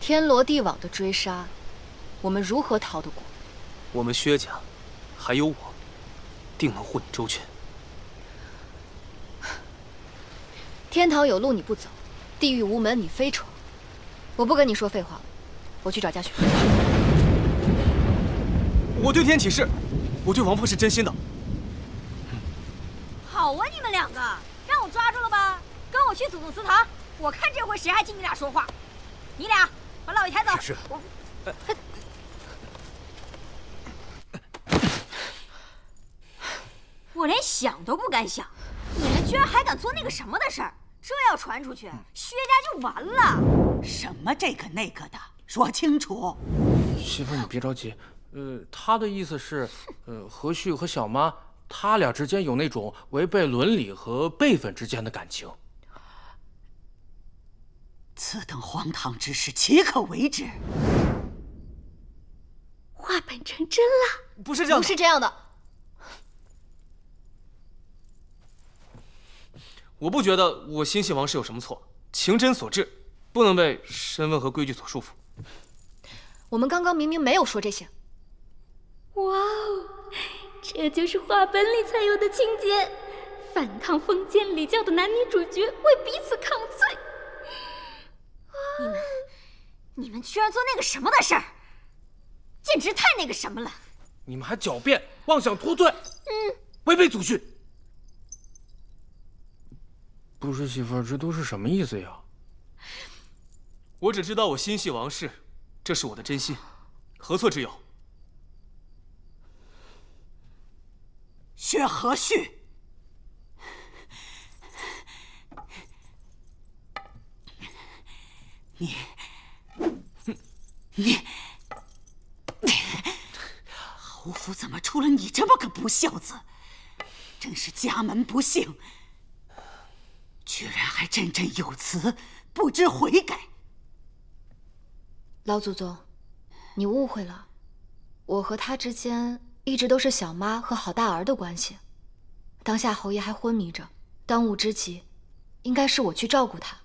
天罗地网的追杀，我们如何逃得过？我们薛家，还有我，定能护你周全。天堂有路你不走，地狱无门你非闯。我不跟你说废话了，我去找嘉雪。我对天起誓，我对王婆是真心的。好啊，你们两个，让我抓住了吧？跟我去祖宗祠堂，我看这回谁还听你俩说话。你俩把老爷抬走。是。我连想都不敢想，你们居然还敢做那个什么的事儿！这要传出去，薛家就完了。什么这个那个的，说清楚。媳妇，你别着急。他的意思是，何旭和小妈他俩之间有那种违背伦理和辈分之间的感情。此等荒唐之事，岂可为之？话本成真了？不是这样，不是这样的。我不觉得我心系王氏有什么错，情真所至，不能被身份和规矩所束缚。我们刚刚明明没有说这些。哇哦，这就是话本里才有的情节，反抗封建礼教的男女主角为彼此抗罪。你们居然做那个什么的事儿，简直太那个什么了！你们还狡辩，妄想脱罪，违背祖训。不是媳妇儿，这都是什么意思呀？我只知道我心系王氏，这是我的真心，何错之有？薛和旭，你，侯府怎么出了你这么个不孝子？真是家门不幸，居然还振振有词，不知悔改。老祖宗，你误会了，我和他之间一直都是小妈和好大儿的关系。当下侯爷还昏迷着，当务之急应该是我去照顾他。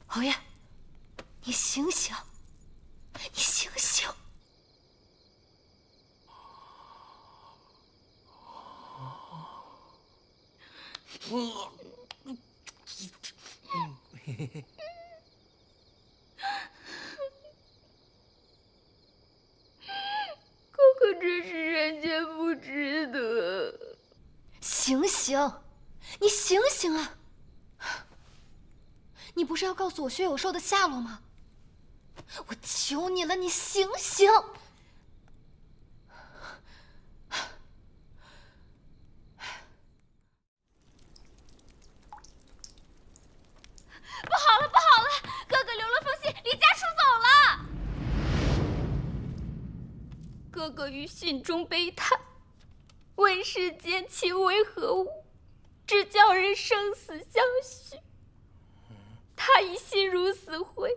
侯爷，你醒醒，你醒醒！哥哥真是人间不值得。醒醒，你醒醒啊！你不是要告诉我薛有寿的下落吗？我求你了，你醒醒！不好了，不好了！哥哥留了封信，离家出走了。哥哥于信中悲叹：“问世间情为何物，只叫人生死相许。”他已心如死灰，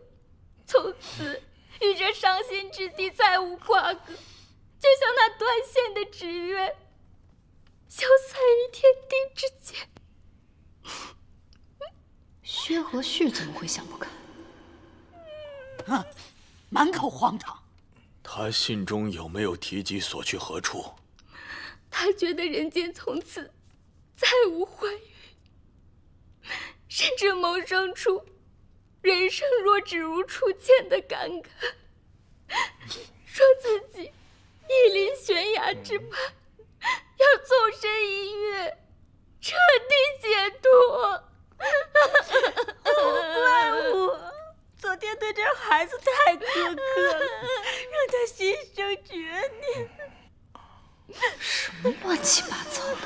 从此与这伤心之地再无瓜葛，就像那断线的纸鸢，消散于天地之间。薛和旭怎么会想不开？满口荒唐。他信中有没有提及所去何处？他觉得人间从此再无欢愉，甚至萌生出人生若只如初见的感慨，说自己屹临悬崖之畔，要纵身一跃，彻底解脱。怪我昨天对这孩子太苛刻了，让他心生绝念。什么乱七八糟的！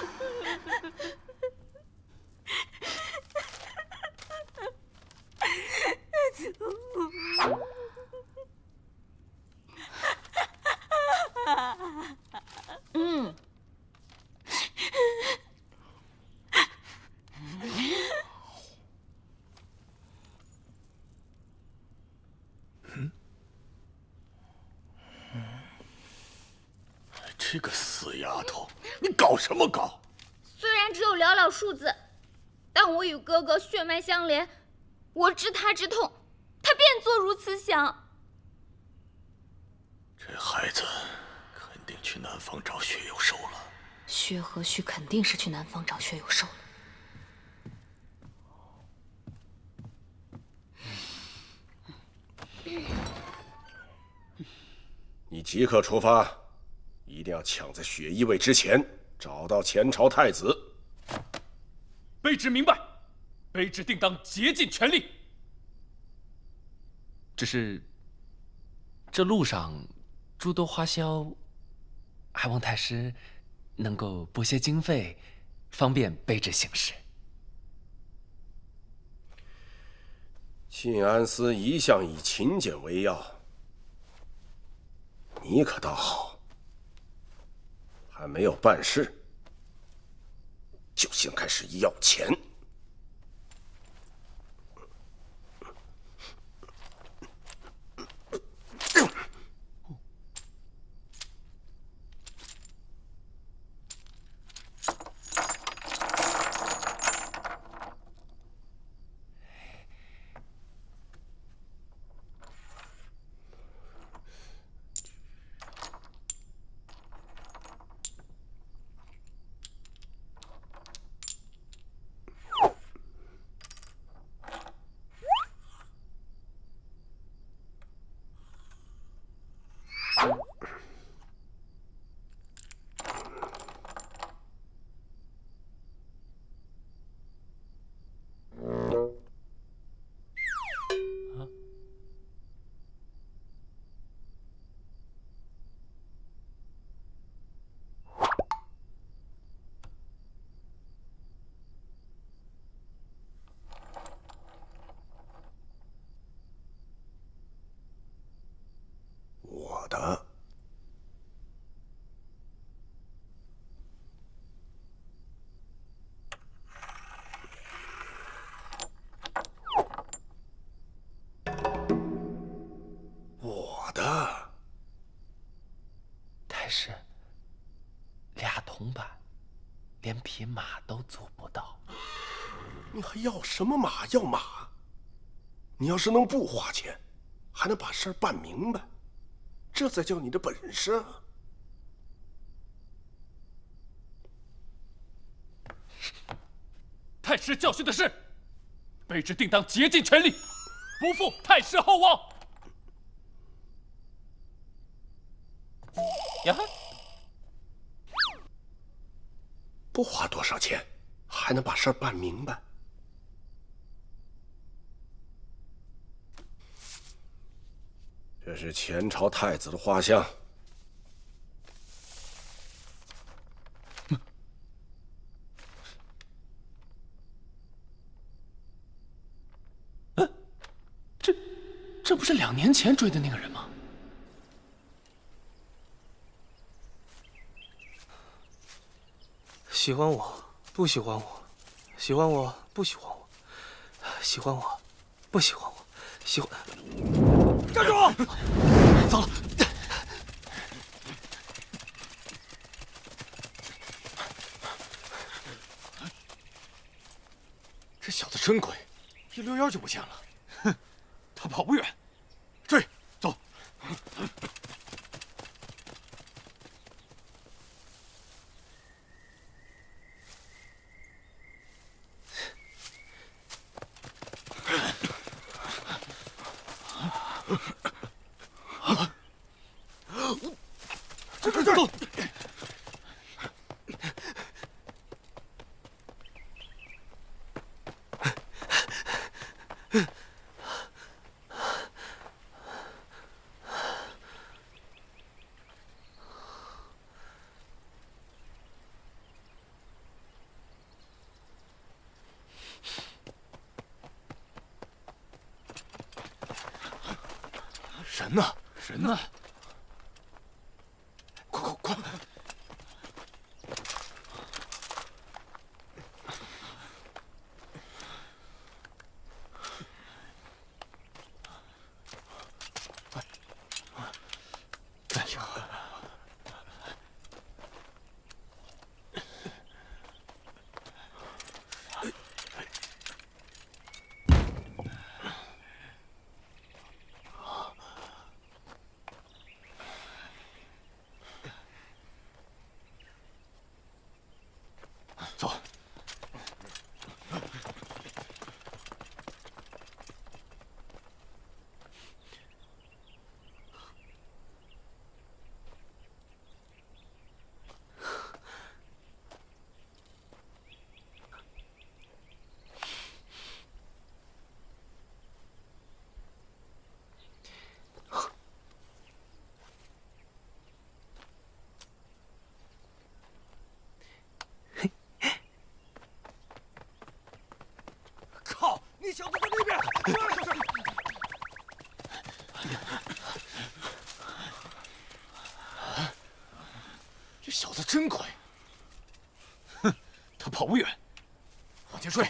这个死丫头，你搞什么搞？然只有寥寥数字，但我与哥哥血脉相连，我知他之痛，他便作如此想。这孩子肯定去南方找血友寿了。薛和旭肯定是去南方找薛有寿了。你即刻出发，一定要抢在雪衣卫之前找到前朝太子。卑职明白，卑职定当竭尽全力。只是这路上诸多花销，还望太师能够拨些经费，方便卑职行事。晋安司一向以勤俭为要，你可倒好，还没有办事，就先开始要钱。我的。我的。太师，俩铜板，连匹马都租不到。你还要什么马？要马？你要是能不花钱，还能把事儿办明白，这才叫你的本事啊！太师教训的是，卑职定当竭尽全力，不负太师厚望。呀，不花多少钱，还能把事儿办明白。这是前朝太子的画像。这不是2年前追的那个人吗？喜欢我，不喜欢我，喜欢我，不喜欢我，喜欢我，不喜欢我，喜欢。站住！糟了！这小子真鬼，一溜烟就不见了。哼，他跑不远，追，走。走。人呢？人呢？快！哎呀！ 这走。靠！你小子在那边！这小子真快。哼，他跑不远，往前追。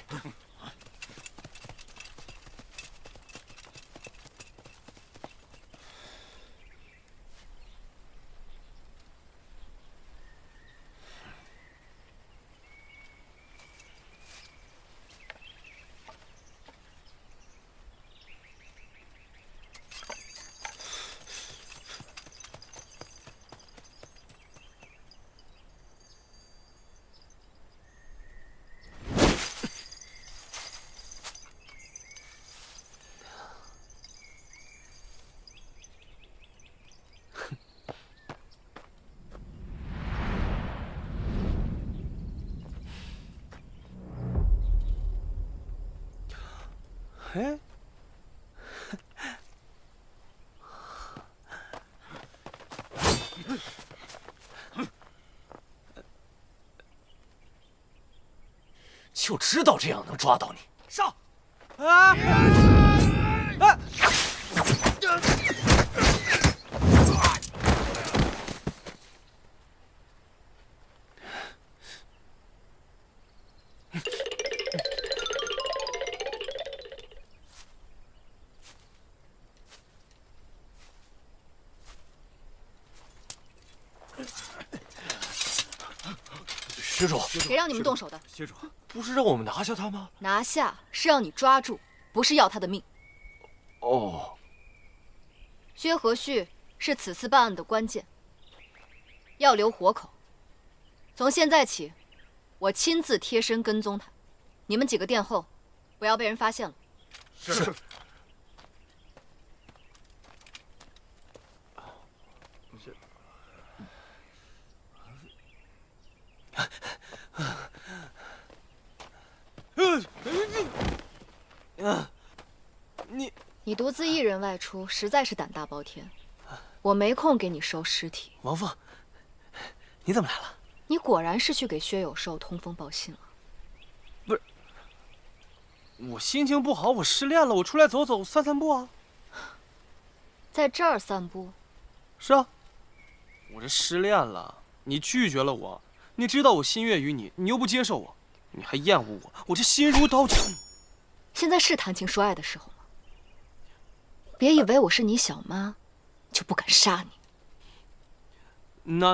哎，就知道这样能抓到你。上！啊！啊！施主，谁让你们动手的？施主，不是让我们拿下他吗？拿下是让你抓住，不是要他的命。哦，薛和旭是此次办案的关键，要留活口。从现在起，我亲自贴身跟踪他，你们几个殿后，不要被人发现了。是。你独自一人外出，实在是胆大包天。我没空给你收尸体。王凤，你怎么来了？你果然是去给薛有寿通风报信了。不是，我心情不好，我失恋了，我出来走走，散散步啊。在这儿散步？是啊，我这失恋了，你拒绝了我，你知道我心悦于你，你又不接受我，你还厌恶我，我这心如刀绞。现在是谈情说爱的时候吗？别以为我是你小妈，就不敢杀你。那，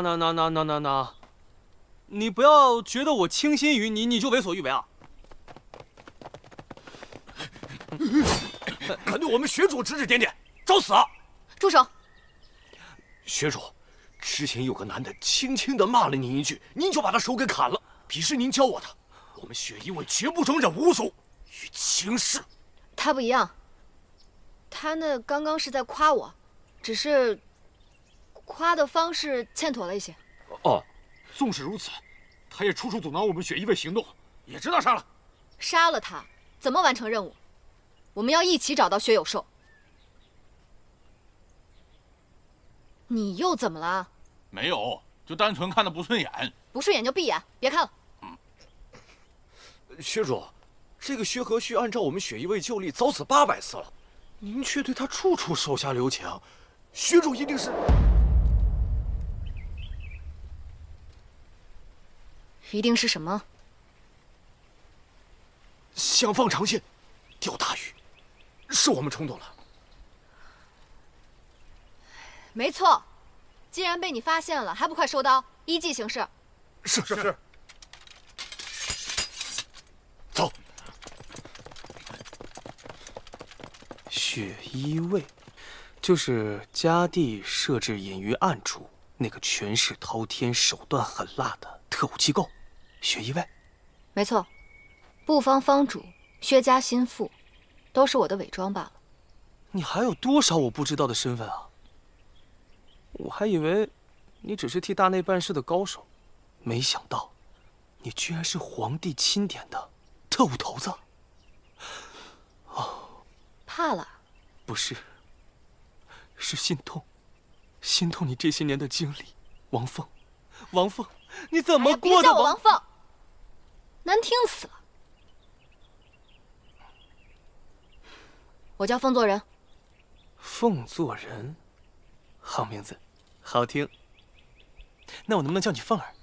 你不要觉得我倾心于你，你就为所欲为啊！敢对我们学主指指点点，找死啊！住手！学主，之前有个男的轻轻地骂了您一句，您就把他手给砍了。彼时您教我的，我们雪一卫绝不容忍侮辱与轻视。他不一样，他那刚刚是在夸我，只是夸的方式欠妥了一些。哦，纵使如此，他也处处阻挠我们雪一卫行动，也知道杀了。杀了他，怎么完成任务？我们要一起找到薛有寿。你又怎么了？没有，就单纯看他不顺眼。不顺眼就闭眼，别看了。薛主，这个薛和旭按照我们雪一卫旧例早死800次了，您却对他处处手下留情，薛主一定是什么？想放长线，钓大鱼，是我们冲动了。没错，既然被你发现了，还不快收刀，依计行事。是。走。雪一卫，就是嘉帝设置隐于暗处那个权势滔天、手段狠辣的特务机构。雪一卫，没错，布方方主、薛家心腹，都是我的伪装罢了。你还有多少我不知道的身份啊？我还以为你只是替大内办事的高手，没想到你居然是皇帝钦点的特务头子。哦，怕了？不是，是心痛，心痛你这些年的经历。王凤，王凤，你怎么过的？别叫我王凤，难听死了。我叫凤作人。凤作人，好名字，好听。那我能不能叫你凤儿？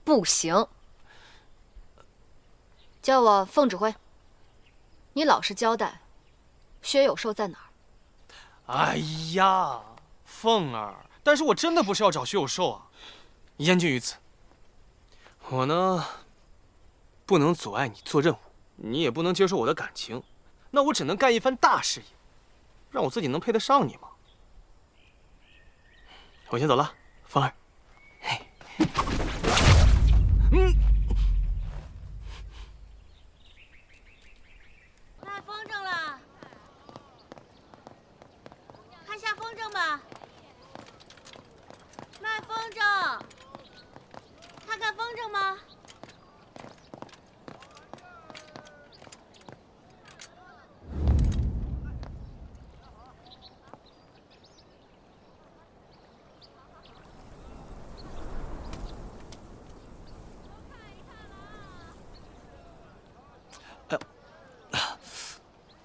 不行，叫我凤指挥。你老实交代，薛有寿在哪儿？哎呀，凤儿，但是我真的不是要找薛有寿啊，言尽于此。我呢，不能阻碍你做任务，你也不能接受我的感情，那我只能干一番大事业，让我自己能配得上你吗？我先走了，凤儿。嘿，卖风筝了，看下风筝吧。卖风筝，看看风筝吗？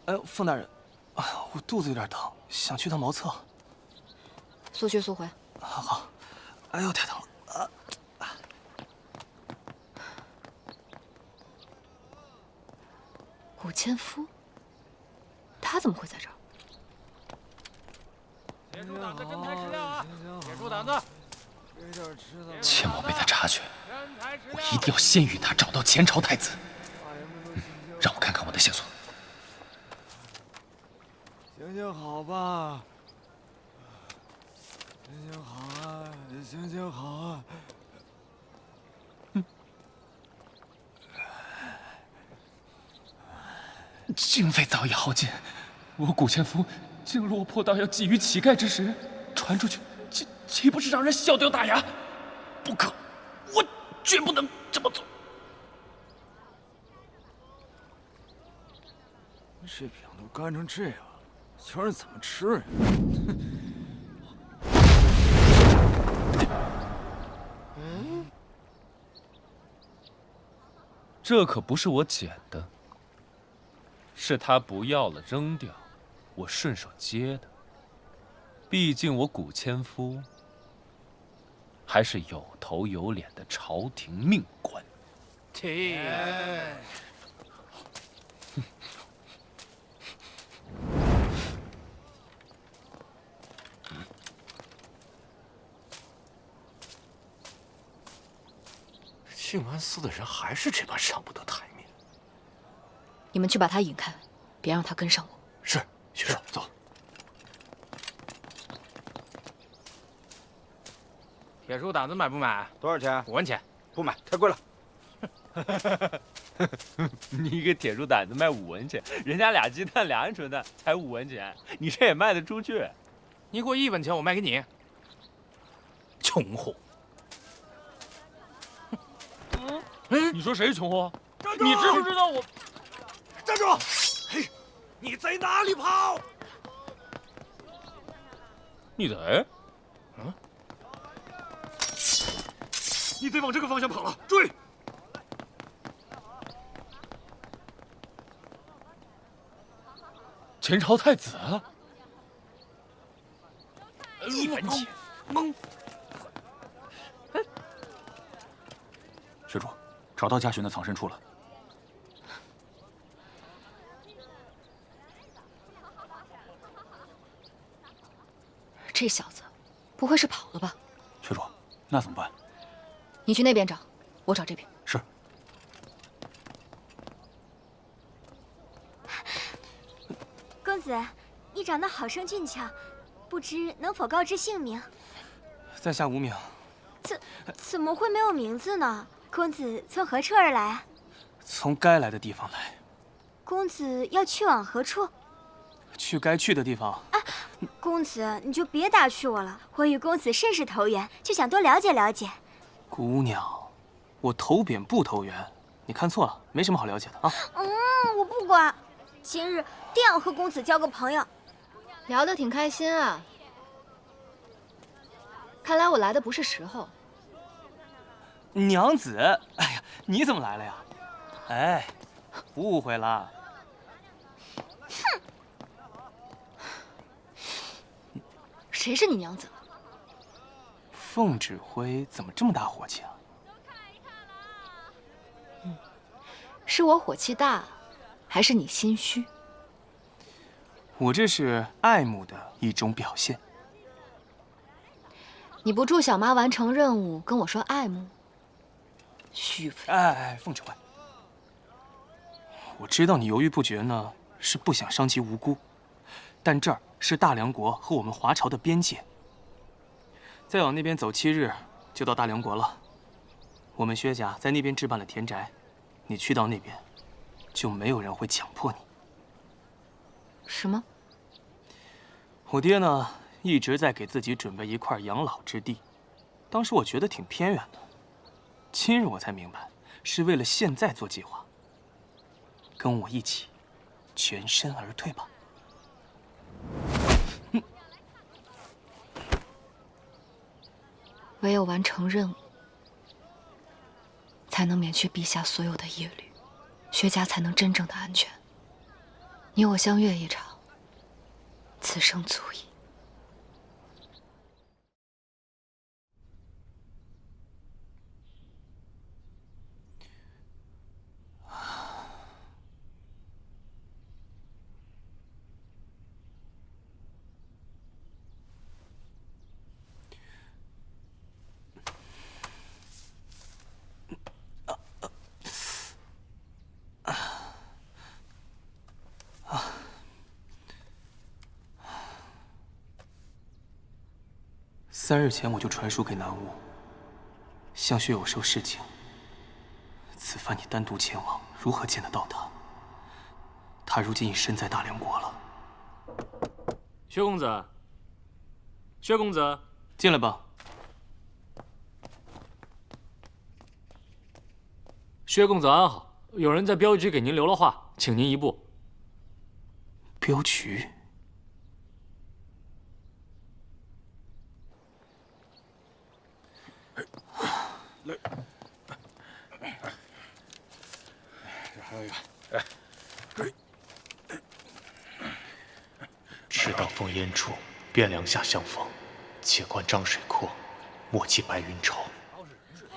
哎呦，凤大人，我肚子有点疼，想去趟茅厕。速去速回。好。哎呦，太疼了啊！古千夫，他怎么会在这儿？铁柱胆子真材实料啊！铁柱胆子，切莫被他察觉，我一定要先于他找到前朝太子。让我看看我的线索。行行好吧，行行好啊，行行好啊。经费早已耗尽，我古千夫竟落魄到要觊觎乞丐之实，传出去，岂不是让人笑掉大牙？不可，我绝不能这么做。这饼都干成这样，瞧人怎么吃呀？这可不是我捡的，是他不要了扔掉，我顺手接的。毕竟我古千夫还是有头有脸的朝廷命官。静安寺的人还是这般上不得台面。你们去把他引开，别让他跟上我。是，学长，走。铁树胆子买不买？多少钱？ 5文钱。不买，太贵了。你个铁树胆子卖5文钱，人家2鸡蛋2鹌鹑蛋才5文钱，你这也卖得出去？你给我1文钱，我卖给你。穷货！你说谁穷货？你知不知道我？站住！嘿，你在哪里跑？你在？你得往这个方向跑了，追！前朝太子1文钱。学主，找到家训的藏身处了。这小子，不会是跑了吧？学主，那怎么办？你去那边找，我找这边。是。公子，你长得好生俊俏，不知能否告知姓名？在下无名。怎么会没有名字呢？公子从何处而来啊？从该来的地方来。公子要去往何处？去该去的地方。啊，公子你就别打趣我了，我与公子甚是投缘，就想多了解了解。姑娘，我投扁不投缘，你看错了，没什么好了解的啊。我不管，今日定要和公子交个朋友。聊得挺开心啊，看来我来的不是时候。娘子，哎呀，你怎么来了呀？哎，误会了。哼，谁是你娘子？凤指挥怎么这么大火气啊？是我火气大，还是你心虚？我这是爱慕的一种表现。你不助小妈完成任务，跟我说爱慕？虚伪！哎，凤指挥，我知道你犹豫不决呢，是不想伤及无辜，但这儿是大梁国和我们华朝的边界，再往那边走7日就到大梁国了。我们薛家在那边置办了田宅，你去到那边，就没有人会强迫你。什么？我爹呢，一直在给自己准备一块养老之地，当时我觉得挺偏远的，今日我才明白，是为了现在做计划。跟我一起，全身而退吧。唯有完成任务，才能免去陛下所有的疑虑，薛家才能真正的安全。你我相约一场，此生足矣。3日前我就传书给南巫，向薛有寿示情。此番你单独前往，如何见得到他？他如今已身在大梁国了。薛公子，薛公子，进来吧。薛公子安好，有人在镖局给您留了话，请您一步。镖局？来，这还有一个，赤道烽烟处，汴梁下相逢。且观漳水阔，莫及白云愁。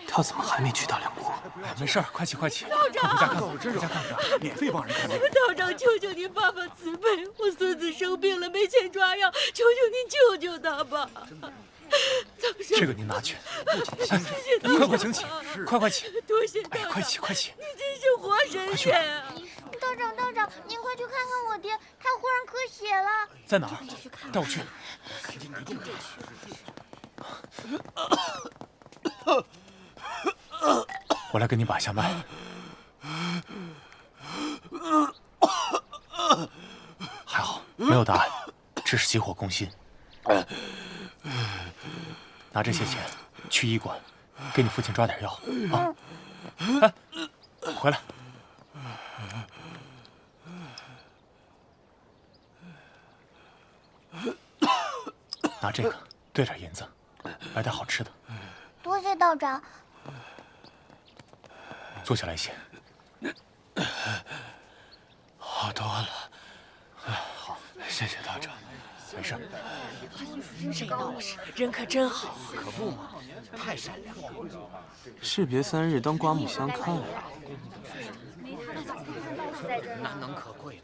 他怎么还没去大梁国？没事，快起快起，道长，回家看看，回家看看，免费帮人看病。道长，求求您发发慈悲，我孙子生病了，没钱抓药，求求您救救他吧。这个您拿去，谢谢道长，快快请起，快起！多谢道长，快起快起！你真是活神仙啊！道长，您快去看看我爹，他忽然咳血了。在哪儿？带我去。我来给你把一下脉。还好，没有大碍，只是急火攻心。拿这些钱去医馆，给你父亲抓点药啊！哎，回来。拿这个兑点银子，买点好吃的。多谢道长。坐下来先。好多了。好，谢谢道长。没事。这道士人可真好，可不嘛，太善良了。士别3日，当刮目相看啊！难能可贵了。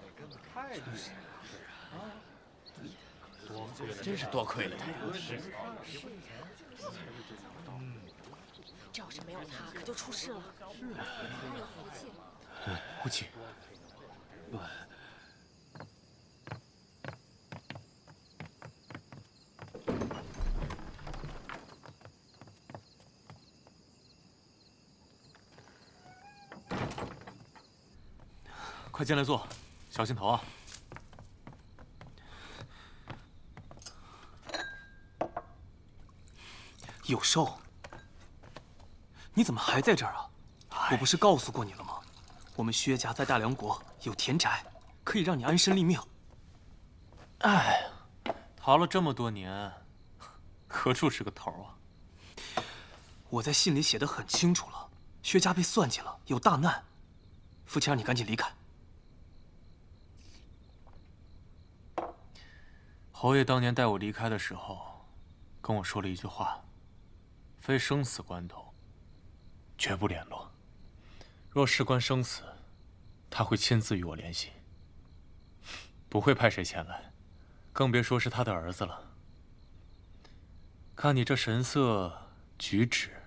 真是多亏了他呀！这要是没有他，可就出事了。无忌。快进来坐，小心头啊！有寿，你怎么还在这儿啊？我不是告诉过你了吗？我们薛家在大梁国有田宅，可以让你安身立命。哎，逃了这么多年，何处是个头啊？我在信里写得很清楚了，薛家被算计了，有大难，父亲让你赶紧离开。侯爷当年带我离开的时候，跟我说了一句话：非生死关头，绝不联络。若事关生死，他会亲自与我联系，不会派谁前来，更别说是他的儿子了。看你这神色举止，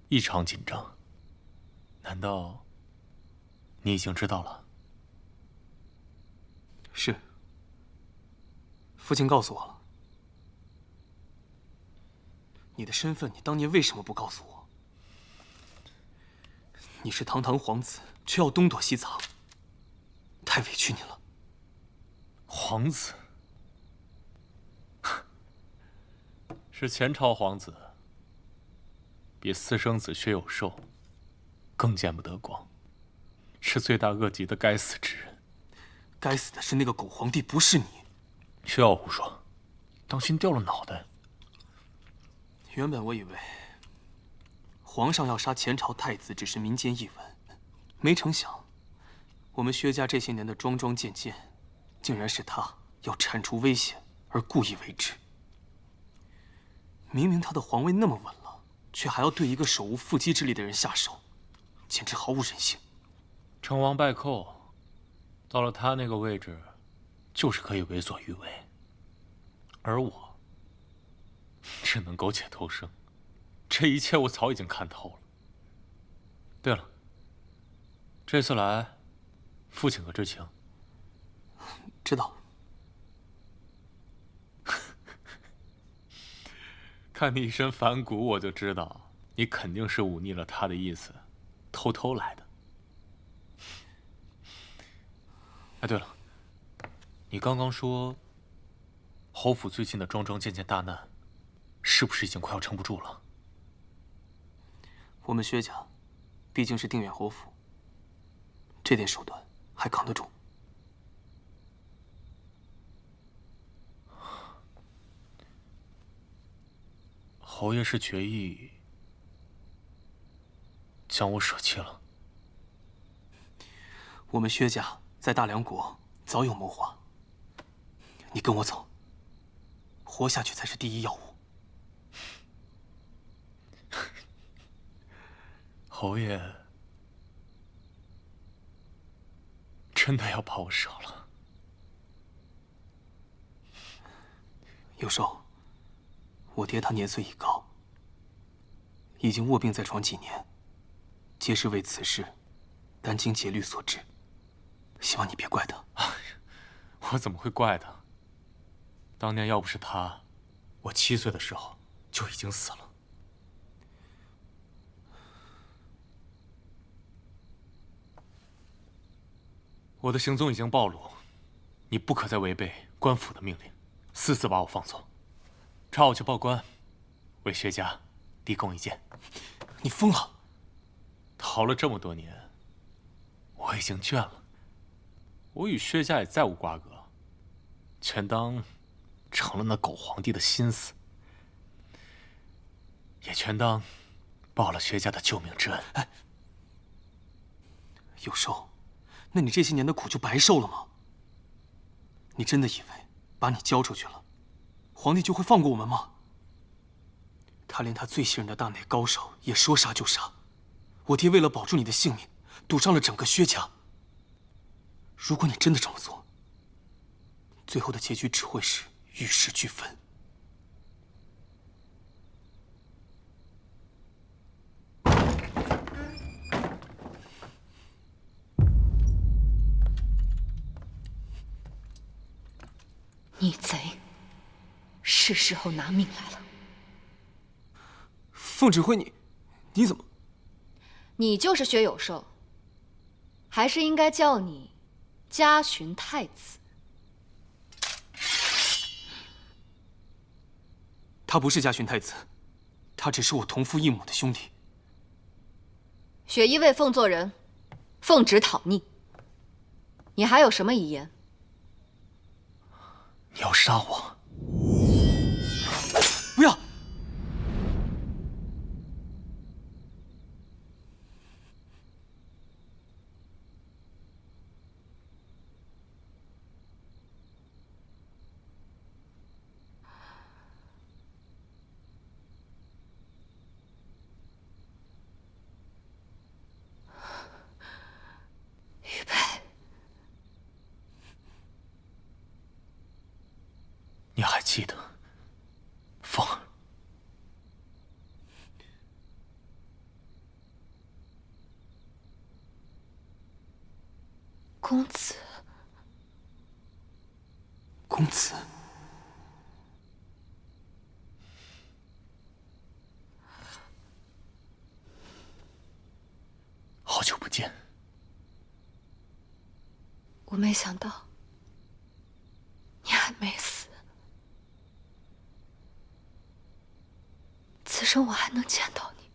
异常紧张，难道你已经知道了？是，父亲告诉我了。你的身份，你当年为什么不告诉我？你是堂堂皇子，却要东躲西藏，太委屈你了。皇子？是前朝皇子，比私生子薛有寿更见不得光，是罪大恶极的该死之人。该死的是那个狗皇帝，不是你。不要胡说，当心掉了脑袋。原本我以为皇上要杀前朝太子只是民间异闻，没成想我们薛家这些年的桩桩件件，竟然是他要铲除危险而故意为之。明明他的皇位那么稳了，却还要对一个手无缚鸡之力的人下手，简直毫无人性。成王败寇，到了他那个位置，就是可以为所欲为，而我只能苟且偷生。这一切我早已经看透了。对了，这次来，父亲可知情？知道。看你一身反骨，我就知道你肯定是忤逆了他的意思，偷偷来的。哎，对了，你刚刚说侯府最近的桩桩件件大难，是不是已经快要撑不住了？我们薛家毕竟是定远侯府，这点手段还扛得住。侯爷是决意将我舍弃了？我们薛家在大梁国早有谋划，你跟我走，活下去才是第一要务。侯爷真的要把我舍了？有寿，我爹他年岁已高，已经卧病在床几年，皆是为此事殚精竭虑所致。希望你别怪他。我怎么会怪他？当年要不是他，我7岁的时候就已经死了。我的行踪已经暴露，你不可再违背官府的命令，私自把我放走，抓我去报官，为薛家立功一件。你疯了！逃了这么多年，我已经倦了。我与薛家也再无瓜葛，全当成了那狗皇帝的心思，也全当报了薛家的救命之恩。哎，有寿，那你这些年的苦就白受了吗？你真的以为把你交出去了，皇帝就会放过我们吗？他连他最信任的大内高手也说杀就杀，我爹为了保住你的性命，赌上了整个薛家。如果你真的这么做，最后的结局只会是玉石俱焚。逆贼，是时候拿命来了。凤指挥，你怎么？你就是薛有寿，还是应该叫你家训太子。他不是家训太子，他只是我同父异母的兄弟。雪衣卫奉做人，奉旨讨逆。你还有什么遗言？你要杀我？不要！玉佩，你还记得凤儿？公子，公子，好久不见。我没想到你还没死，此生我还能见到你。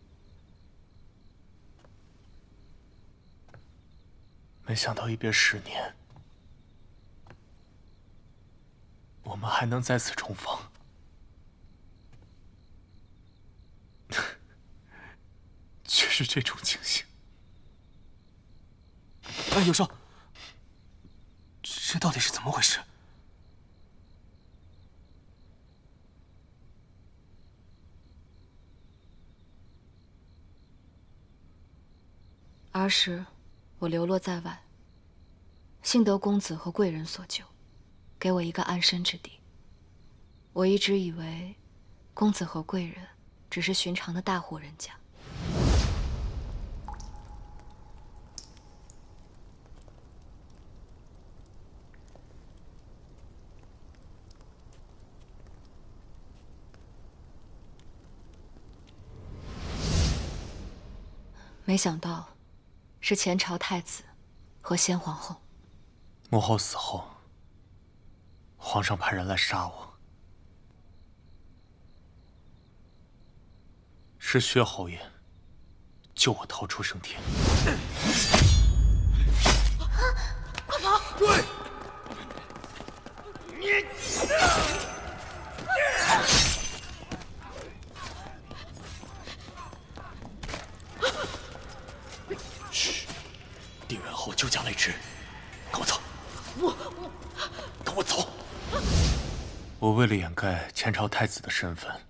没想到一别10年，我们还能再次重逢。却是这种情形。哎，有少，这到底是怎么回事？儿时，我流落在外，幸得公子和贵人所救，给我一个安身之地。我一直以为，公子和贵人只是寻常的大户人家。没想到，是前朝太子和先皇后。母后死后，皇上派人来杀我，是薛侯爷救我逃出升天。快跑！对，你。定远侯就将来迟，跟我走。跟我走。我为了掩盖前朝太子的身份，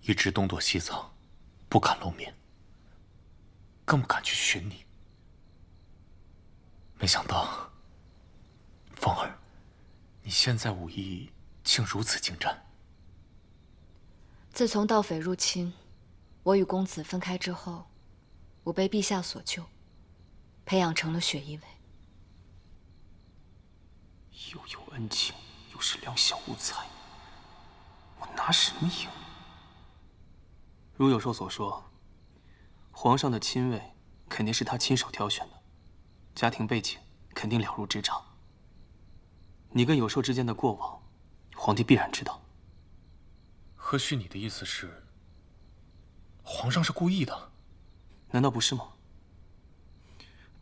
一直东躲西藏，不敢露面，更不敢去寻你。没想到，凤儿，你现在武艺竟如此精湛。自从盗匪入侵，我与公子分开之后，我被陛下所救。培养成了雪衣卫，又有恩情，又是两小无猜，我拿什么赢？如有寿所说，皇上的亲卫肯定是他亲手挑选的，家庭背景肯定了如指掌。你跟有寿之间的过往，皇帝必然知道。何须你的意思是，皇上是故意的？难道不是吗？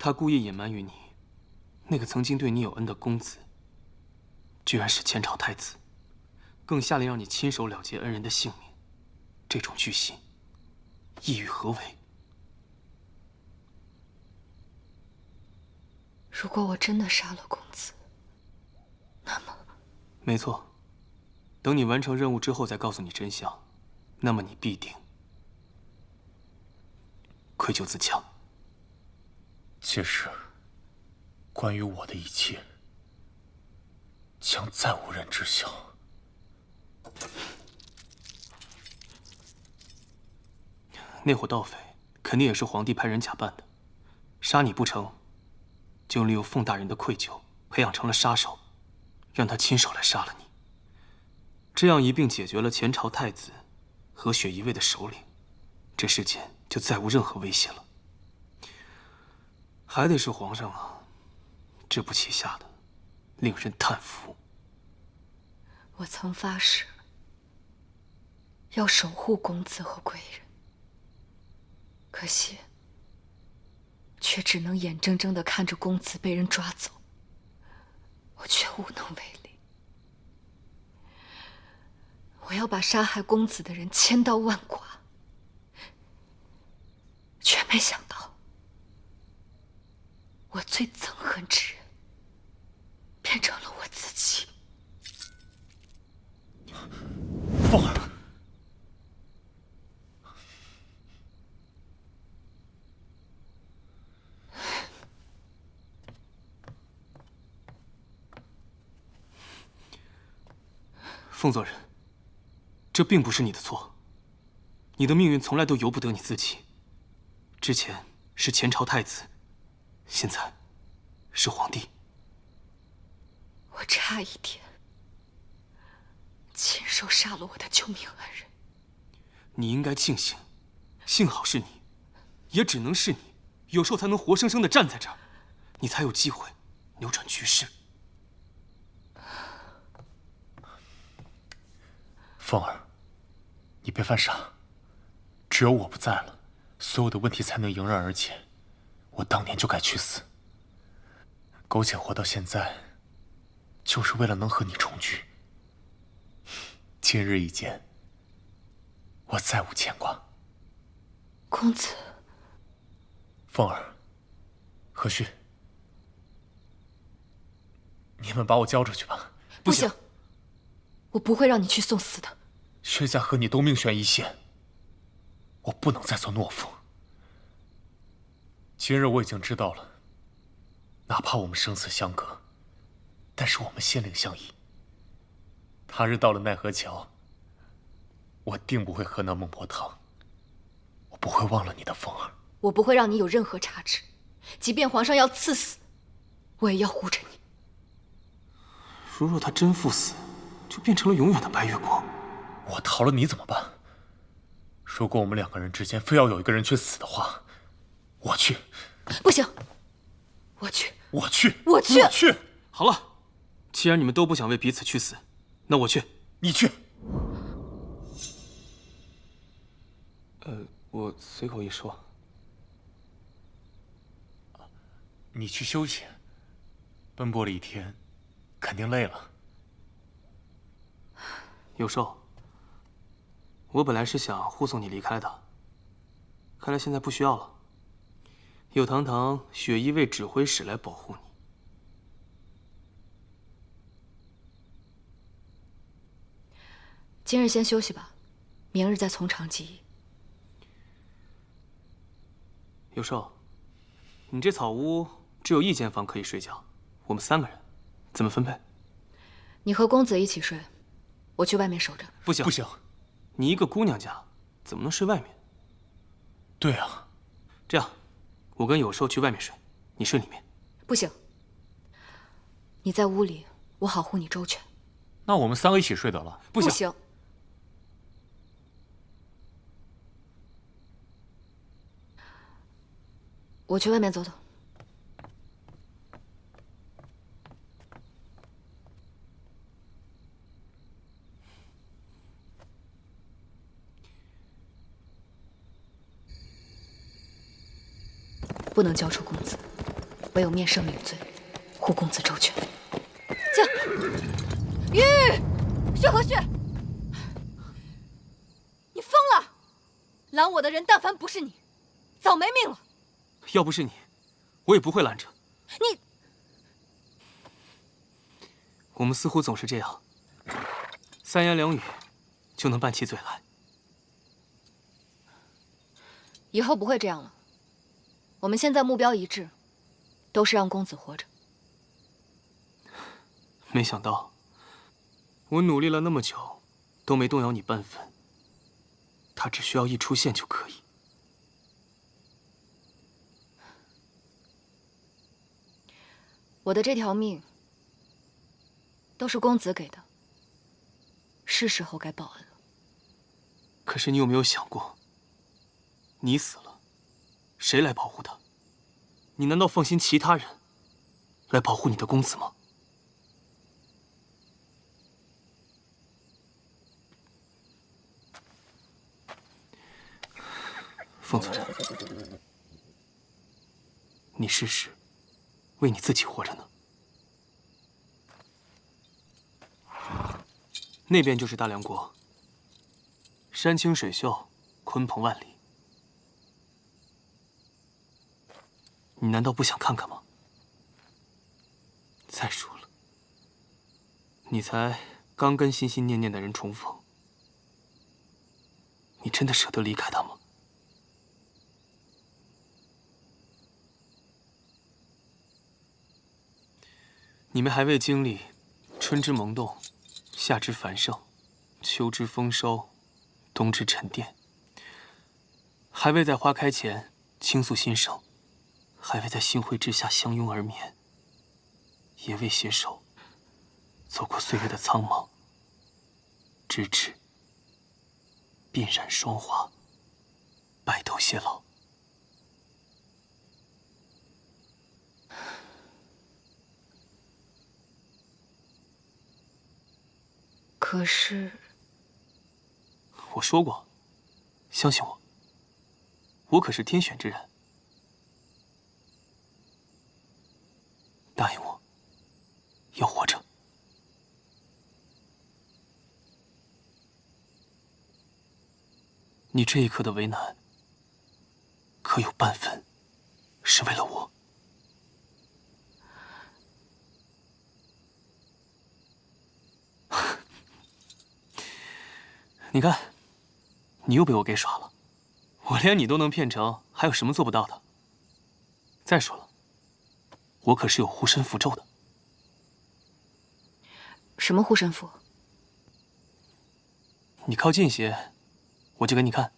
他故意隐瞒于你，那个曾经对你有恩的公子，居然是前朝太子，更下令让你亲手了结恩人的性命，这种居心，意欲何为？如果我真的杀了公子，那么……没错，等你完成任务之后再告诉你真相，那么你必定愧疚自强。届时，关于我的一切，将再无人知晓。那伙盗匪肯定也是皇帝派人假扮的，杀你不成，就利用凤大人的愧疚，培养成了杀手，让他亲手来杀了你。这样一并解决了前朝太子和雪衣卫的首领，这世间就再无任何威胁了。还得是皇上啊，这步棋下的令人叹服。我曾发誓要守护公子和贵人，可惜却只能眼睁睁地看着公子被人抓走，我却无能为力。我要把杀害公子的人千刀万剐，却没想到我最憎恨之人变成了我自己。凤儿，凤佐人，这并不是你的错。你的命运从来都由不得你自己。之前是前朝太子，现在是皇帝。我差一点亲手杀了我的救命恩人。你应该庆幸，幸好是你，也只能是你，有时候才能活生生的站在这儿，你才有机会扭转局势。凤儿，你别犯傻。只有我不在了，所有的问题才能迎刃而解。我当年就该去死。苟且活到现在，就是为了能和你重聚。今日一见，我再无牵挂。公子，凤儿，何须，你们把我交出去吧。不行，我不会让你去送死的。薛家和你都命悬一线，我不能再做懦夫。今日我已经知道了，哪怕我们生死相隔，但是我们心灵相依。他日到了奈何桥，我定不会喝那孟婆汤，我不会忘了你的凤儿。我不会让你有任何差池，即便皇上要赐死，我也要护着你。如若他真赴死，就变成了永远的白月光。我逃了你怎么办？如果我们两个人之间非要有一个人去死的话，我去。不行，我去。我去。我去。我去。好了，既然你们都不想为彼此去死，那我去。你去。我随口一说。你去休息，奔波了一天，肯定累了。有寿，我本来是想护送你离开的，看来现在不需要了。有堂堂雪衣卫指挥使来保护你。今日先休息吧，明日再从长计议。有寿，你这草屋只有一间房可以睡觉，我们3个人怎么分配？你和公子一起睡，我去外面守着。不行，不行，你一个姑娘家怎么能睡外面？对啊，这样，我跟有寿去外面睡，你睡里面。不行，你在屋里，我好护你周全。那我们3个一起睡得了。不行。我去外面走走。不能交出公子，唯有面圣领罪，护公子周全。驾！玉，薛和旭，你疯了！拦我的人，但凡不是你，早没命了。要不是你，我也不会拦着。你，我们似乎总是这样，3言2语就能拌起嘴来。以后不会这样了。我们现在目标一致，都是让公子活着。没想到，我努力了那么久，都没动摇你半分。他只需要一出现就可以。我的这条命，都是公子给的，是时候该报恩了。可是你有没有想过，你死了，谁来保护他？你难道放心其他人，来保护你的公子吗？凤子镇，你试试为你自己活着呢。那边就是大梁国，山清水秀，鲲鹏万里。你难道不想看看吗？再说了，你才刚跟心心念念的人重逢，你真的舍得离开他吗？你们还未经历春之萌动，夏之繁盛，秋之丰收，冬之沉淀，还未在花开前倾诉心声，还未在星辉之下相拥而眠，也未携手走过岁月的苍茫，直至鬓染霜华，白头偕老。可是，我说过，相信我，我可是天选之人。答应我，要活着。你这一刻的为难，可有半分是为了我？你看，你又被我给耍了。我连你都能骗成，还有什么做不到的？再说了，我可是有护身符咒的。什么护身符？你靠近些，我就给你看。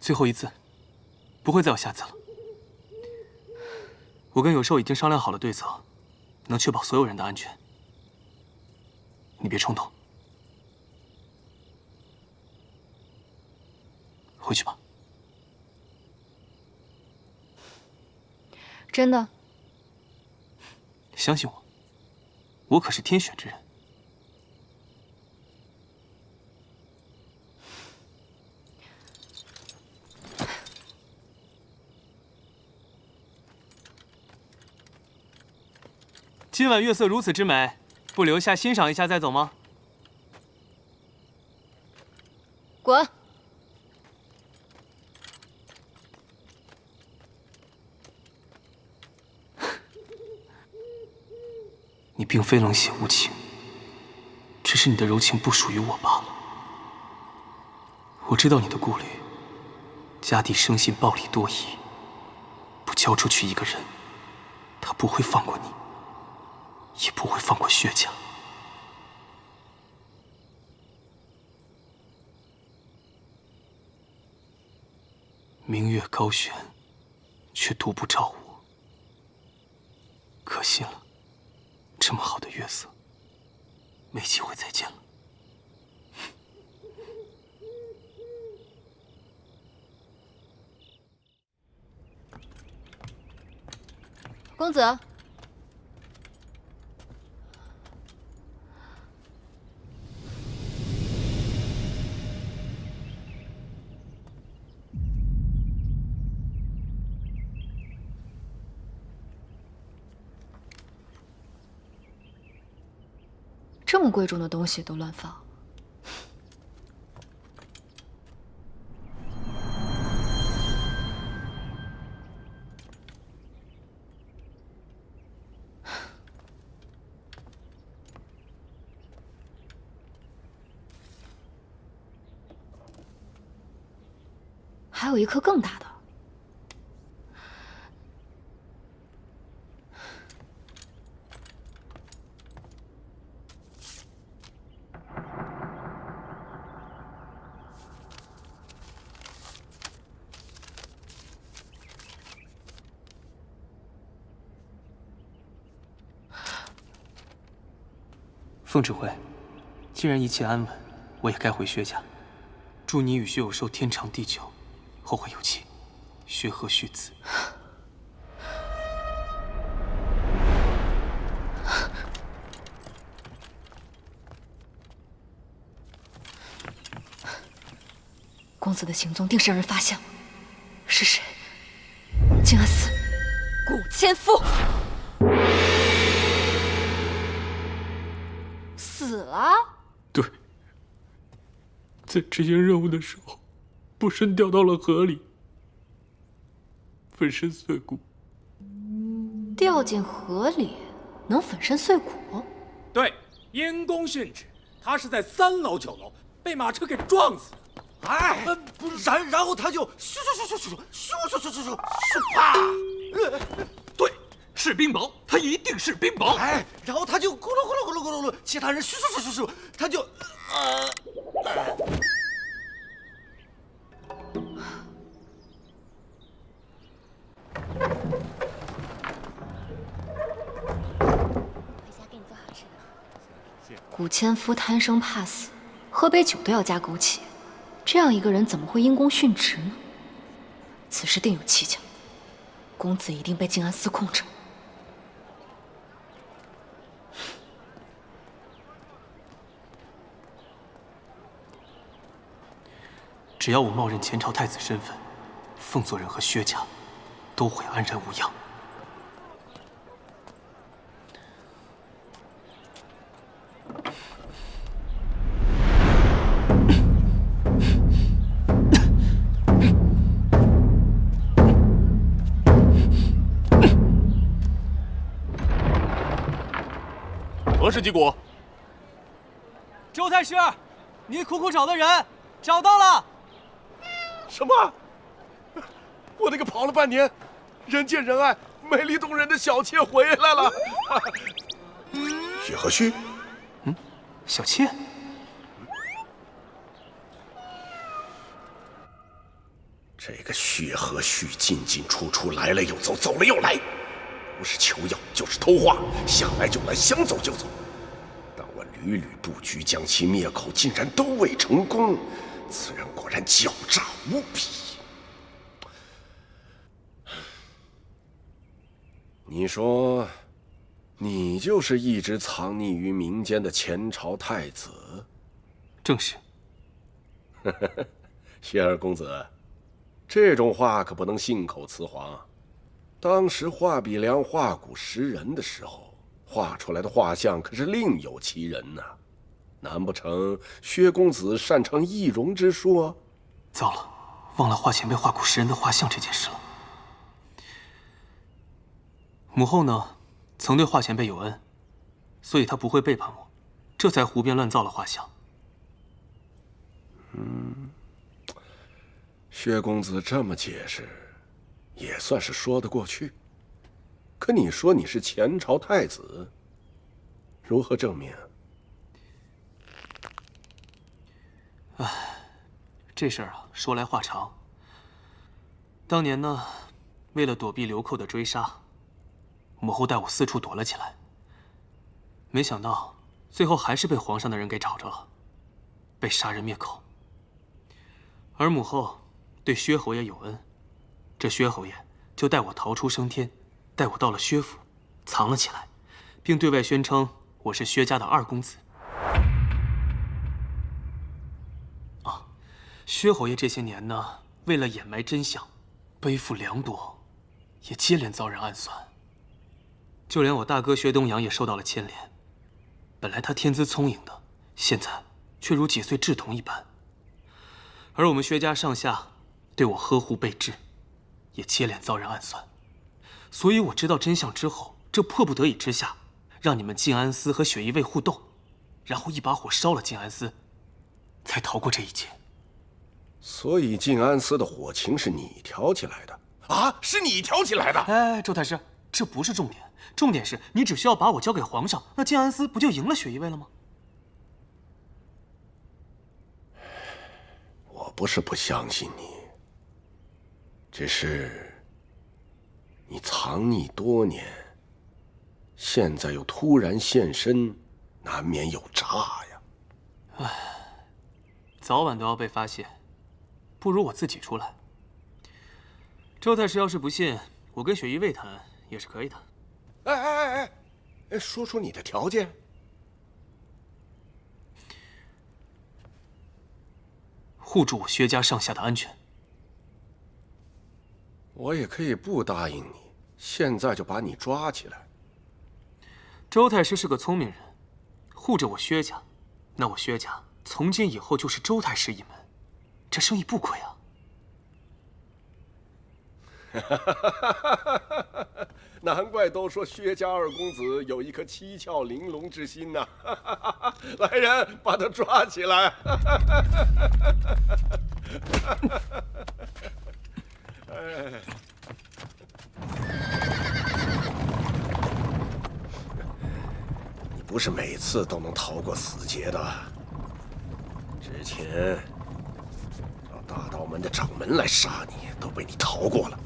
最后一次，不会再有下次了。我跟有寿已经商量好了对策，能确保所有人的安全。你别冲动，回去吧。真的？相信我。我可是天选之人。今晚月色如此之美，不留下欣赏一下再走吗？滚！你并非冷血无情，只是你的柔情不属于我罢了。我知道你的顾虑，家弟生性暴力多疑，不交出去一个人，他不会放过你，也不会放过薛家。明月高悬，却独不照我，可惜了。这么好的月色，没机会再见了。公子，这么贵重的东西都乱放。还有一颗更大的。凤指挥，既然一切安稳，我也该回薛家。祝你与薛有寿天长地久，后会有期，薛和续子。公子的行踪定是让人发现了，是谁？静安寺古千夫死了。对，在执行任务的时候，不慎掉到了河里，粉身碎骨。掉进河里能粉身碎骨？对，因公殉职，他是在3楼9楼被马车给撞死的。哎，然后他就咻，啪！对，是冰雹，他一定是冰雹。哎，然后他就咕噜，其他人咻，他就古千夫贪生怕死，喝杯酒都要加枸杞，这样一个人怎么会因公殉职呢？此事定有蹊跷，公子一定被静安寺控制。只要我冒认前朝太子身份，凤佐人和薛家都会安然无恙。何氏击鼓。周太师，你苦苦找的人找到了。什么？我那个跑了半年，人见人爱、美丽动人的小妾回来了。许和旭，小妾。这个薛和旭进进出出，来了又走，走了又来，不是求药就是偷话，想来就来，想走就走。但我屡屡布局将其灭口，竟然都未成功。此人果然狡诈无比。你说，你就是一直藏匿于民间的前朝太子？正是。薛二公子，这种话可不能信口雌黄。当时华比良画骨识人的时候，画出来的画像可是另有其人呐。难不成薛公子擅长易容之术啊？糟了，忘了华前辈画骨识人的画像这件事了。母后呢，曾对华前辈有恩，所以她不会背叛我，这才胡编乱造了画像。薛公子这么解释，也算是说得过去。可你说你是前朝太子，如何证明？唉，这事儿啊，说来话长。当年呢，为了躲避流寇的追杀，母后带我四处躲了起来。没想到最后还是被皇上的人给找着了，被杀人灭口。而母后对薛侯爷有恩，这薛侯爷就带我逃出升天，带我到了薛府，藏了起来，并对外宣称我是薛家的二公子。啊，薛侯爷这些年呢，为了掩埋真相，背负良多，也接连遭人暗算。就连我大哥薛东阳也受到了牵连。本来他天资聪颖的，现在却如几岁稚童一般。而我们薛家上下对我呵护备至，也接连遭人暗算。所以我知道真相之后，这迫不得已之下，让你们静安司和雪衣卫互斗，然后一把火烧了静安司，才逃过这一劫。所以静安司的火情是你挑起来的啊？是你挑起来的？哎，周太师，这不是重点，重点是你只需要把我交给皇上，那静安司不就赢了雪衣卫了吗？我不是不相信你，只是你藏匿多年，现在又突然现身，难免有诈呀。唉，早晚都要被发现，不如我自己出来。周太师要是不信，我跟雪衣卫谈也是可以的。哎，说出你的条件。护住我薛家上下的安全。我也可以不答应你，现在就把你抓起来。周太师是个聪明人，护着我薛家，那我薛家从今以后就是周太师一门，这生意不亏啊。难怪都说薛家二公子有一颗七窍玲珑之心呐！来人，把他抓起来！你不是每次都能逃过死劫的。之前找大道门的掌门来杀你，都被你逃过了。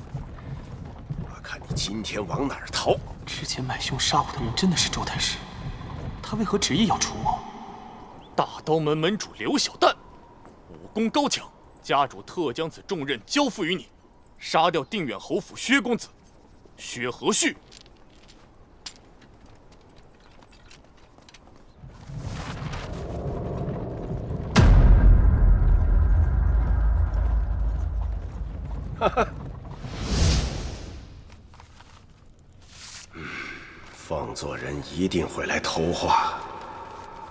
看你今天往哪儿逃！之前买凶杀我的人真的是周太师，他为何执意要除我？大刀门门主刘小旦，武功高强，家主特将此重任交付于你，杀掉定远侯府薛公子薛和煦。哈哈。放作人一定会来偷画，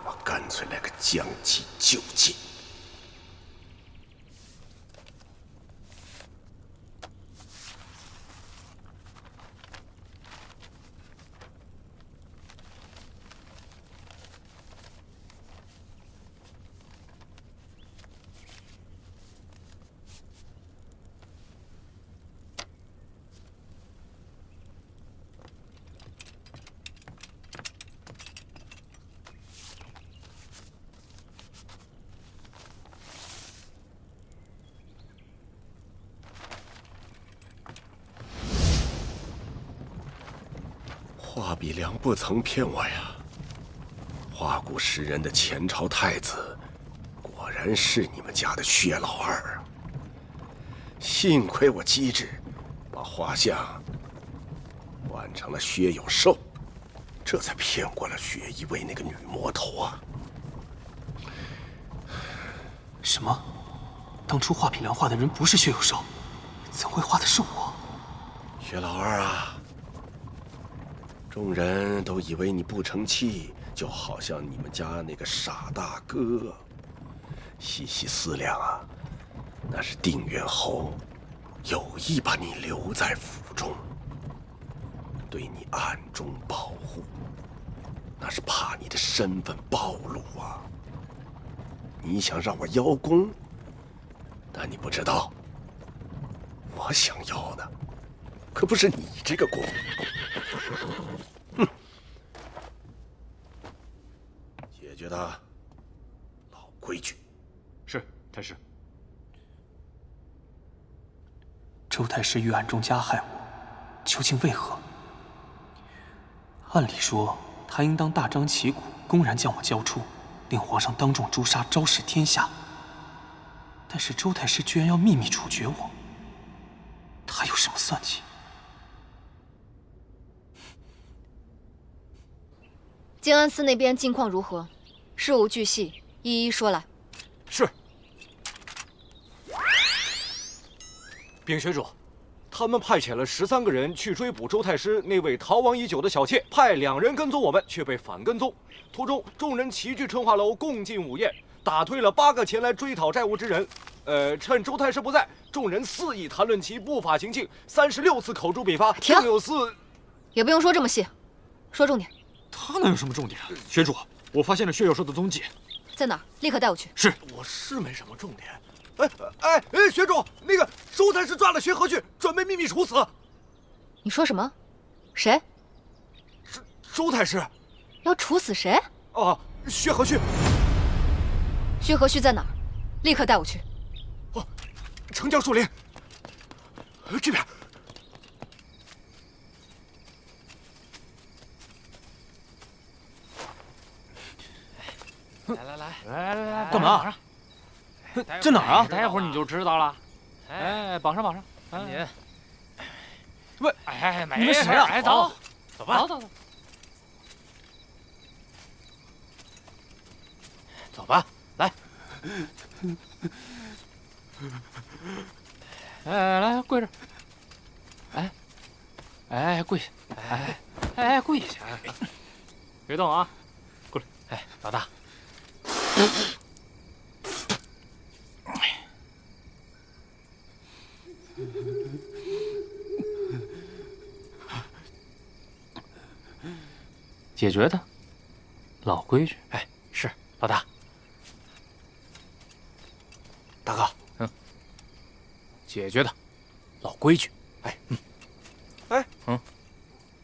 我干脆来个将计就计。华比良不曾骗我呀！画骨识人的前朝太子，果然是你们家的薛老二啊！幸亏我机智，把画像换成了薛有寿，这才骗过了薛一位那个女魔头啊！什么？当初画匹良画的人不是薛有寿，怎会画的是我？薛老二啊，众人都以为你不成器，就好像你们家那个傻大哥。细细思量啊，那是定远侯有意把你留在府中，对你暗中保护，那是怕你的身份暴露啊。你想让我邀功，但你不知道，我想要的可不是你这个功。哼，解决他，老规矩。是，太师。周太师于暗中加害我，究竟为何？按理说，他应当大张旗鼓，公然将我交出，令皇上当众诛杀，昭示天下。但是周太师居然要秘密处决我，他有什么算计？静安寺那边近况如何？事无巨细，一一说来。是。禀学主，他们派遣了13个人去追捕周太师那位逃亡已久的小妾，派2人跟踪我们，却被反跟踪。途中，众人齐聚春华楼，共进午宴，打退了8个前来追讨债务之人。趁周太师不在，众人肆意谈论其不法行径，36次口诛笔伐，停，更有4……也不用说这么细，说重点。他能有什么重点？学主，我发现了薛有寿的踪迹，在哪儿？立刻带我去。是，我是没什么重点。学主，那个周太师抓了薛和旭，准备秘密处死。你说什么？谁？周太师要处死谁？啊，薛和旭。薛和旭在哪儿？立刻带我去。哦，城郊树林。这边。来，干嘛？这哪儿啊？待会儿你就知道了。哎，绑上。你，喂，没事啊。哎，走吧。走吧，来。来跪着。跪下。跪下。别动啊！过来。老大。解决他，老规矩。是老大。大哥，解决他，老规矩。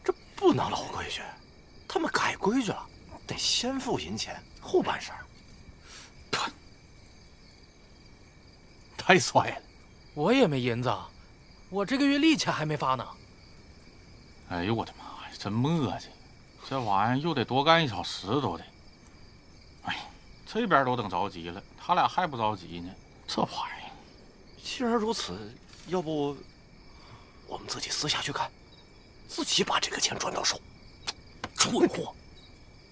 这不能老规矩，他们改规矩了，得先付银钱，后办事儿。太帅了！我也没银子，我这个月利钱还没发呢。哎呦我的妈呀，真磨叽！这玩意又得多干1小时都得。哎，这边都等着急了，他俩还不着急呢。这玩意，既然如此，要不我们自己私下去看，自己把这个钱赚到手。蠢货！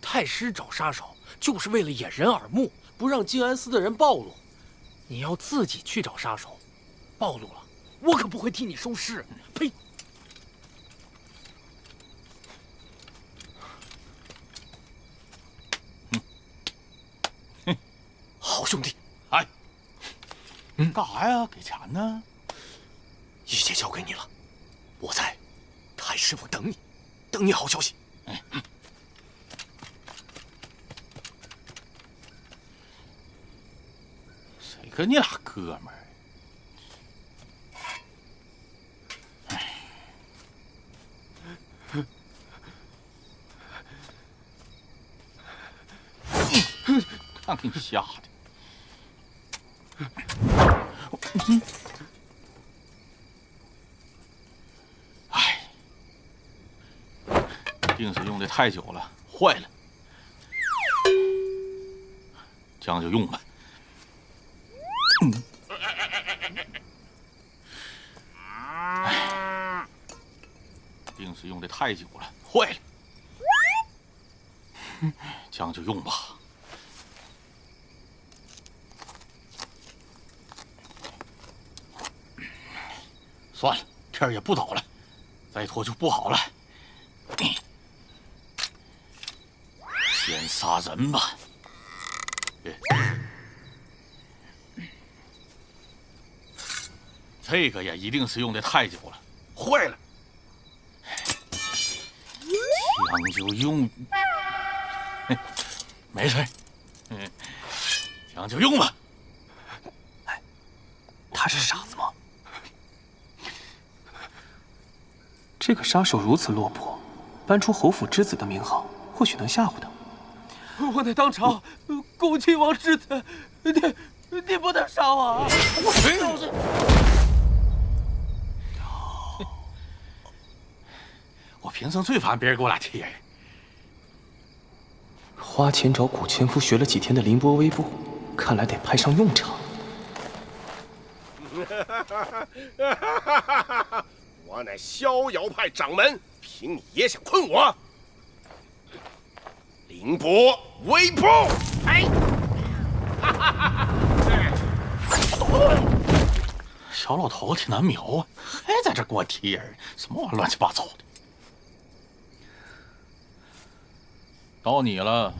太师找杀手就是为了掩人耳目，不让静安寺的人暴露。你要自己去找杀手，暴露了，我可不会替你收尸。呸！好兄弟，干啥呀？给钱呢？一切交给你了，我在太师府等你，等你好消息。谁跟你俩哥们儿？看给你吓的！哎，定是用的太久了，坏了。将就用吧。定是用的太久了，坏了。这样就用吧。算了，天儿也不早了，再拖就不好了。先杀人吧。这个也一定是用的太久了，坏了。枪就用，没事，枪就用吧。他是傻子吗？这个杀手如此落魄，搬出侯府之子的名号，或许能吓唬他。我乃当朝恭亲王之子，你不能杀我啊！我平生最烦别人给我俩贴人。花钱找古千夫学了几天的凌波微步，看来得派上用场。我乃逍遥派掌门，凭你也想困我？凌波微步！哎！小老头挺难瞄啊，还在这给我贴人，什么玩意乱七八糟的？到你了。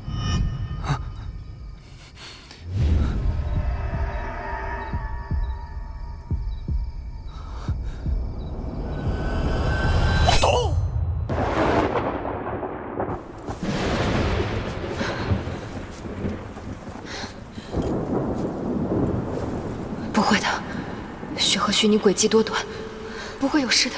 不会的，雪和虚，你诡计多端，不会有事的。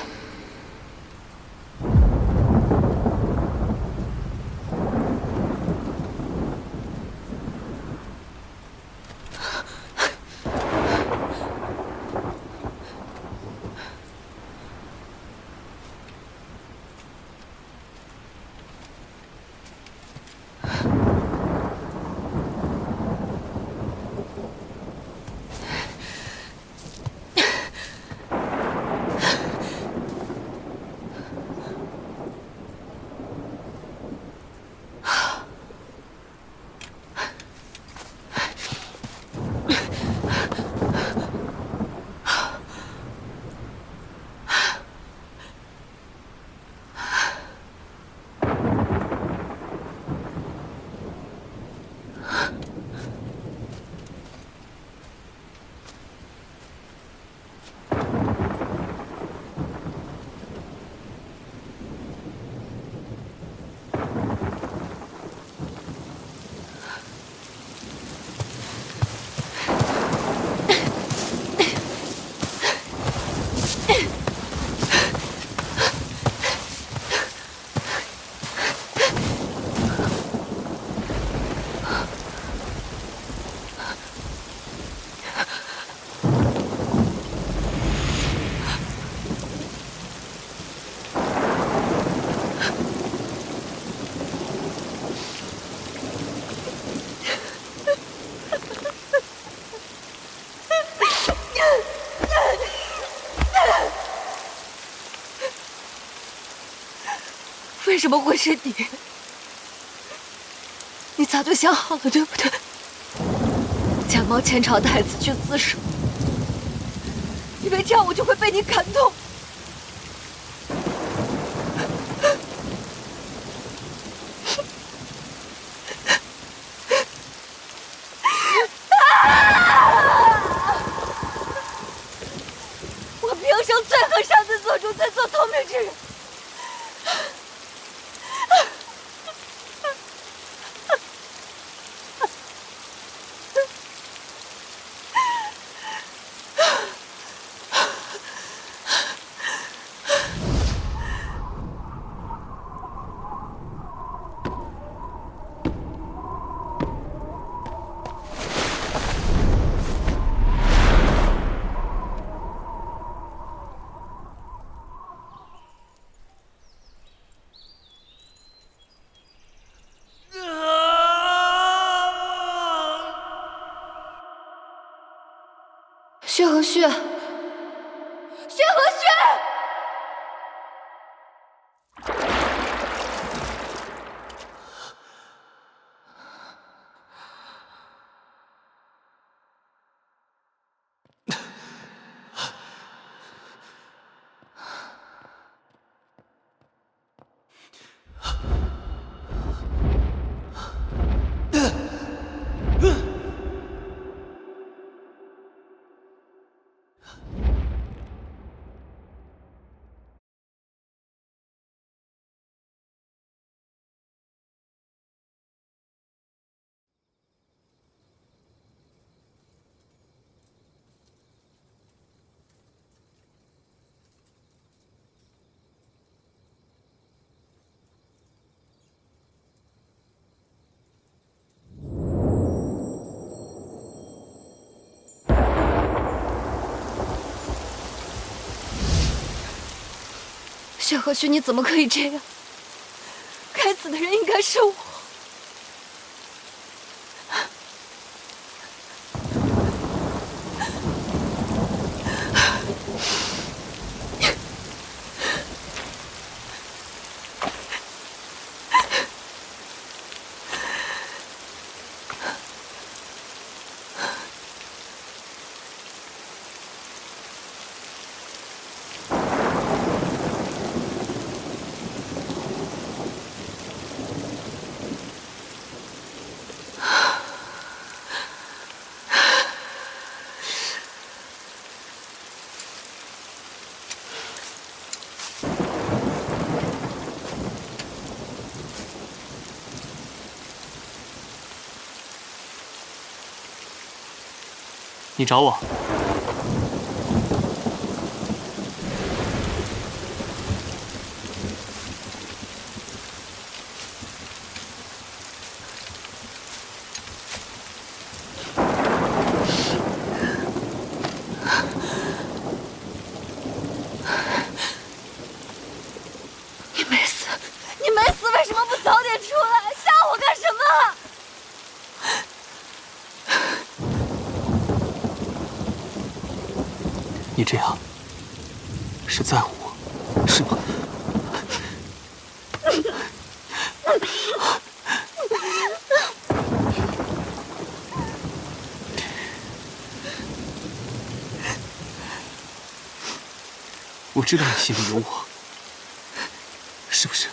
为什么会是你？你早就想好了，对不对？假冒前朝太子去自首，因为这样我就会被你感动。我平生最恨擅自做主、自作聪明之人。薛和胥，薛和胥！雪和旭，你怎么可以这样？该死的人应该是我。你找我？你没死，你没死，为什么不早点出来？吓我干什么？你这样是在乎我，是吗？我知道你心里有我，是不是？